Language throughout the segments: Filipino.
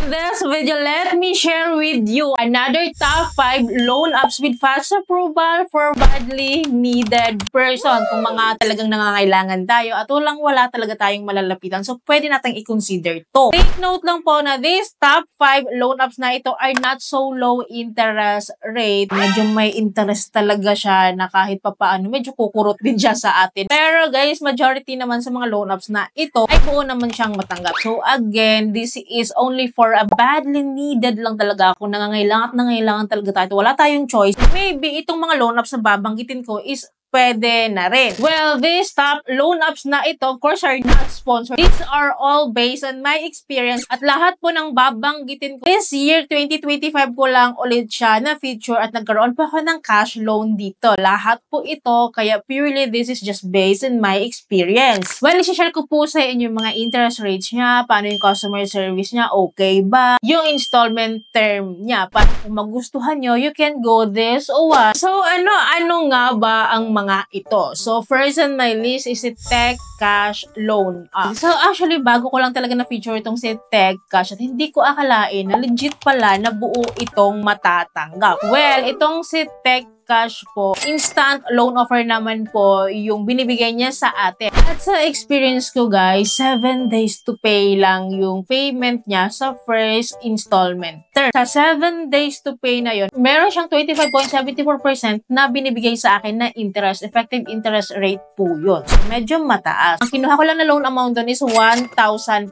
this video, let me share with you another top 5 loan apps with fast approval for badly needed person. Kung mga talagang nangangailangan tayo at wala talaga tayong malalapitan, so pwede nating i-consider to. Take note lang po na this top 5 loan apps na ito are not so low interest rate. Medyo may interest talaga siya na kahit papaano, medyo kukurot din siya sa atin. Pero guys, majority naman sa mga loan apps na ito ay buo naman siyang matanggap. So again, this is only for a badly needed lang talaga. Kung nangangailangan talaga tayo, wala tayong choice. Maybe itong mga loan apps na babanggitin ko is pwede na rin. Well, these top loan apps na ito, of course, are not sponsored. These are all based on my experience at lahat po ng babanggitin ko. This year, 2025 ko lang ulit siya na feature at nagkaroon pa ako ng cash loan dito. Lahat po ito, kaya purely this is just based on my experience. Well, isi-share ko po sa inyo yung mga interest rates niya, paano yung customer service niya, okay ba? Yung installment term niya, para kung magustuhan nyo, you can go this or what. So, ano nga ba ang mga ito? So, first on my list is si Tech Cash Loan App. So, actually, bago ko lang talaga na-feature itong si Tech Cash at hindi ko akalain na legit pala na buo itong matatanggap. Well, itong si Tech Cash po, instant loan offer naman po yung binibigay niya sa atin. At sa experience ko guys, 7 days to pay lang yung payment niya sa first installment term. Sa 7 days to pay na yon, meron siyang 25.74% na binibigay sa akin na interest. Effective interest rate po yun. So, medyo mataas. Ang kinuha ko lang na loan amount doon is 1,000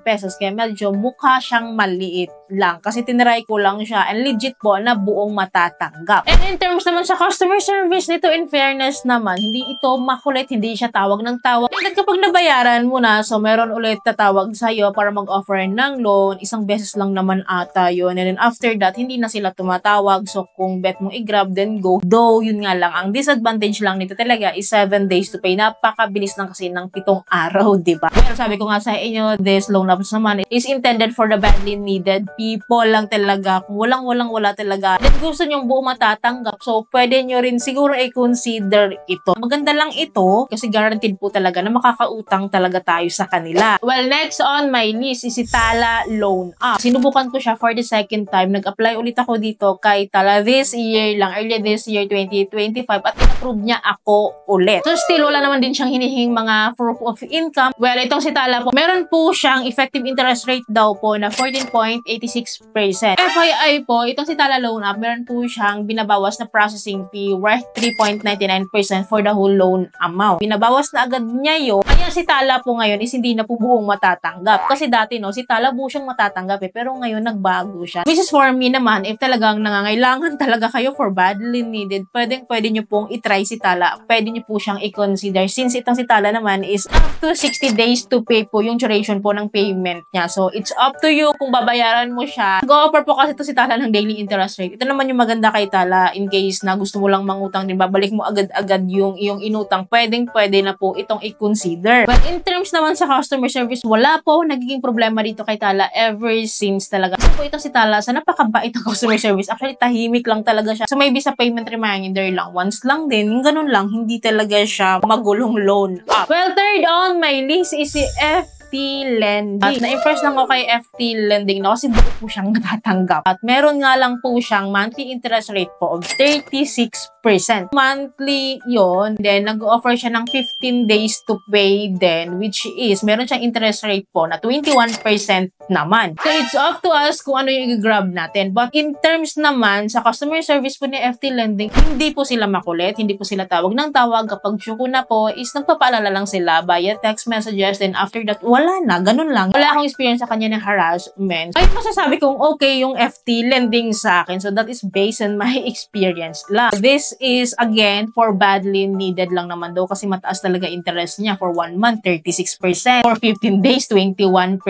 pesos. Kaya medyo mukha siyang maliit lang. Kasi tiniray ko lang siya and legit po na buong matatanggap. And in terms naman sa customer service nito, in fairness naman, hindi ito makulit, hindi siya tawag ng tawag. And kapag nabayaran mo na, so meron ulit tatawag sa'yo para mag-offer ng loan, isang beses lang naman ata yun. And then after that, hindi na sila tumatawag. So kung bet mo i-grab, then go. Though, yun nga lang. Ang disadvantage lang nito talaga is 7 days to pay. Napakabilis lang kasi ng 7 araw, diba? Pero sabi ko nga sa inyo, this loan apps naman is intended for the badly needed people lang talaga. Kung wala talaga. Then gusto nyong buo matatanggap. So pwede nyo rin siguro i-consider ito. Maganda lang ito kasi guaranteed po talaga na makakautang talaga tayo sa kanila. Well, next on my list is si Tala Loan App. Sinubukan ko siya for the second time. Nag-apply ulit ako dito kay Tala this year lang, early this year 2025 at in-approve niya ako ulit. So still, wala naman din siyang hinihing mga proof of income. Well, itong si Tala po, meron po siyang effective interest rate daw po na 14.86%. FYI po, itong si Tala Loan App, meron po siyang binabawas na processing fee worth 3.99% for the whole loan amount. Binabawas na agad niya yun. Kaya si Tala po ngayon is hindi na po buong matatanggap. Kasi dati no, si Tala buo siyang matatanggap pero ngayon nagbago siya. Which is for me naman, if talagang nangangailangan talaga kayo for badly needed, pwede nyo pong itry si Tala. Pwede nyo po siyang i-consider. Since itong si Tala naman is up to 60 days to pay po yung duration po ng payment niya. So, it's up to you kung babayaran mo siya. Nag-offer po kasi ito si Tala ng daily interest rate. Ito naman yung maganda kay Tala in case na gusto mo lang mangutang din, babalik mo agad-agad yung iyong inutang, pwede na po itong i-consider. But in terms naman sa customer service, wala po nagiging problema dito kay Tala ever since talaga. Kasi po ito si Tala, sa napakabait ng customer service, actually tahimik lang talaga siya. So maybe sa payment reminder lang, once lang din, yung ganun lang, hindi talaga siya magulong loan up. Well, third on my list is si FT Lending. Na-impress lang ako kay FT Lending na kasi buo po siyang natatanggap. At meron nga lang po siyang monthly interest rate po of 36%. Monthly yon. Then, nag-offer siya ng 15 days to pay then, which is, meron siyang interest rate po na 21% naman. So, it's up to us kung ano yung i-grab natin. But in terms naman, sa customer service po ni FT Lending, hindi po sila makulit, hindi po sila tawag ng tawag. Kapag syuko na po, is nagpapaalala lang sila via text messages. Then, after that, wala na, ganun lang. Wala akong experience sa kanya ng harassment. Ay, masasabi kong okay yung FT Lending sa akin. So, that is based on my experience lang. This is, again, for badly needed lang naman daw kasi mataas talaga interest niya. For 1 month, 36%. For 15 days, 21%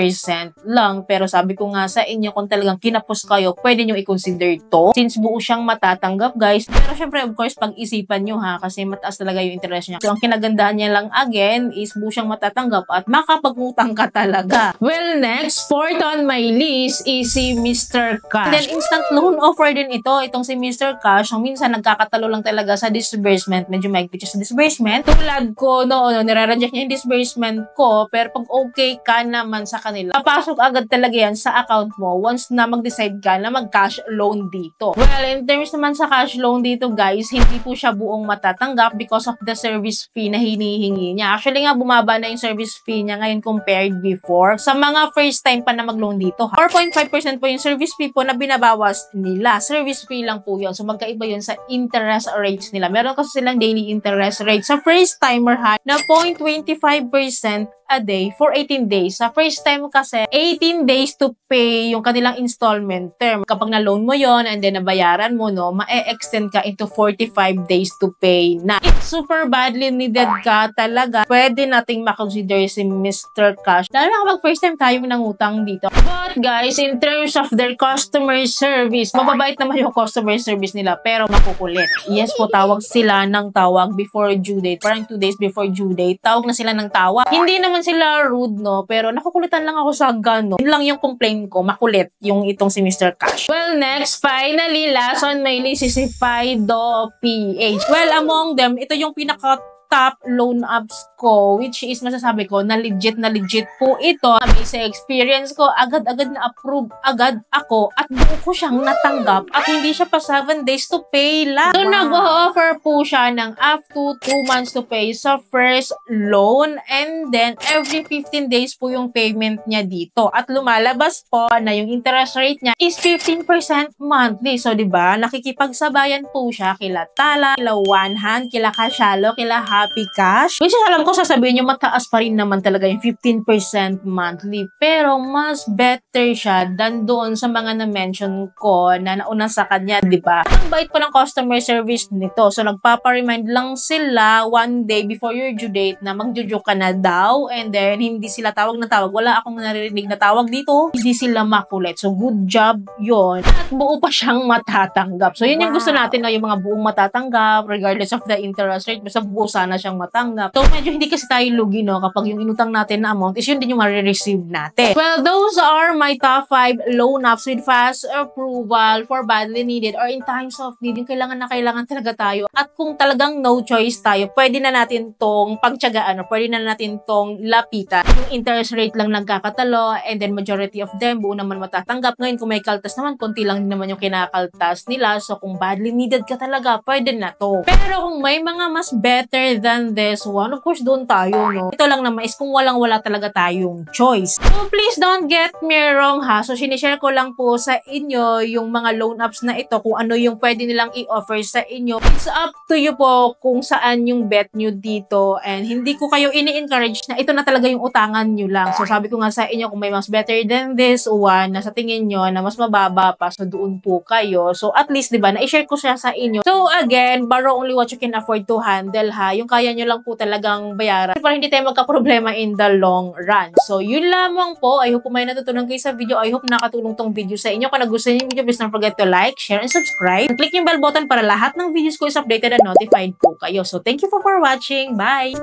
lang. Pero sabi ko nga sa inyo, kung talagang kinapos kayo, pwede nyo i-consider to. Since buo siyang matatanggap, guys. Pero syempre, of course, pag-isipan nyo ha, kasi mataas talaga yung interest niya. So, ang kinagandahan niya lang, again, is buo siyang matatanggap at makapag-utang ka talaga. Well, next, fourth on my list is si Mr. Cash. And then, instant loan offer din ito. Itong si Mr. Cash, ang minsan nagkakatalo lang talaga sa disbursement. Medyo maigpit siya sa disbursement. Tulad ko, nire-reject niya yung disbursement ko, pero pag okay ka naman sa kanila, papasok agad agad talaga yan sa account mo once na mag-decide ka na mag-cash loan dito. Well, in terms naman sa cash loan dito guys, hindi po siya buong matatanggap because of the service fee na hinihingi niya. Actually nga, bumaba na yung service fee niya ngayon compared before. Sa mga first time pa na mag-loan dito, 4.5% po yung service fee po na binabawas nila. Service fee lang po yun. So magkaiba yun sa interest rates nila. Meron kasi silang daily interest rate. Sa first timer ha, na 0.25% a day for 18 days. Sa first time kasi, 18 days to pay yung kanilang installment term. Kapag na-loan mo yon and then nabayaran mo, no, ma-extend ka into 45 days to pay na. If super badly needed ka talaga, pwede nating makonsider si Mr. Cash. Lalo na kapag first time tayong nangutang dito. But guys, in terms of their customer service, mababait naman yung customer service nila, pero makukulit. Yes po, tawag sila ng tawag before due date. Parang 2 days before due date, tawag na sila ng tawag. Hindi naman sila rude, no? Pero nakukulitan lang ako sa gano. Yun lang yung complaint ko. Makulit yung itong si Mr. Cash. Well, next, finally, last on my list is si Fido PH. Well, among them, ito yung top loan apps ko, which is masasabi ko na legit po ito. Based sa experience ko, agad-agad na approve agad ako at buo ko siyang natanggap at hindi siya pa 7 days to pay lang. So, nag-offer po siya ng up to 2 months to pay sa first loan and then every 15 days po yung payment niya dito. At lumalabas po na yung interest rate niya is 15% monthly. So, diba, nakikipagsabayan po siya kila Tala, kila One Hand, kila Kasyalo, kila Happy Cash. Which is alam ko sasabihin nyo mataas pa rin naman talaga yung 15% monthly. Pero mas better siya than doon sa mga na-mention ko na nauna sa kanya, di ba? Ang bait po ng customer service nito. So nagpapa-remind lang sila 1 day before your due date na magjuju ka na daw and then hindi sila tawag na tawag. Wala akong naririnig na tawag dito. Hindi sila makulit. So good job yon. At buo pa siyang matatanggap. So yun yung gusto natin na yung mga buong matatanggap regardless of the interest rate. Basta buo sana siyang matanggap. So, medyo hindi kasi tayo lugi, no? Kapag yung inutang natin na amount is yun din yung ma-receive natin. Well, those are my top 5 loan apps with fast approval for badly needed or in times of need. Yung kailangan na kailangan talaga tayo. At kung talagang no choice tayo, pwede na natin tong pagtyagaan o pwede na natin tong lapitan. Yung interest rate lang nagkakatalo and then majority of them buo naman matatanggap. Ngayon, kung may kaltas naman, konti lang din naman yung kinakaltas nila. So, kung badly needed ka talaga, pwede na to. Pero kung may mga mas better than this one, of course, doon tayo, no? Ito lang naman is kung walang-wala talaga tayong choice. So, please don't get me wrong, ha? So, sinishare ko lang po sa inyo yung mga loan apps na ito, kung ano yung pwede nilang i-offer sa inyo. It's up to you po kung saan yung bet nyo dito and hindi ko kayo ini-encourage na ito na talaga yung utangan nyo lang. So, sabi ko nga sa inyo, kung may mas better than this one na sa tingin nyo na mas mababa pa, so doon po kayo. So, at least, diba, na-share ko siya sa inyo. So, again, borrow only what you can afford to handle, ha? Yung kaya nyo lang po talagang bayaran para hindi tayo magka-problema in the long run. So, yun lamang po. I hope kung may natutunan kayo sa video. I hope nakatulong tong video sa inyo. Kung nagustuhan niyo yung video, please don't forget to like, share, and subscribe. And click yung bell button para lahat ng videos ko is updated and notified po kayo. So, thank you for watching. Bye!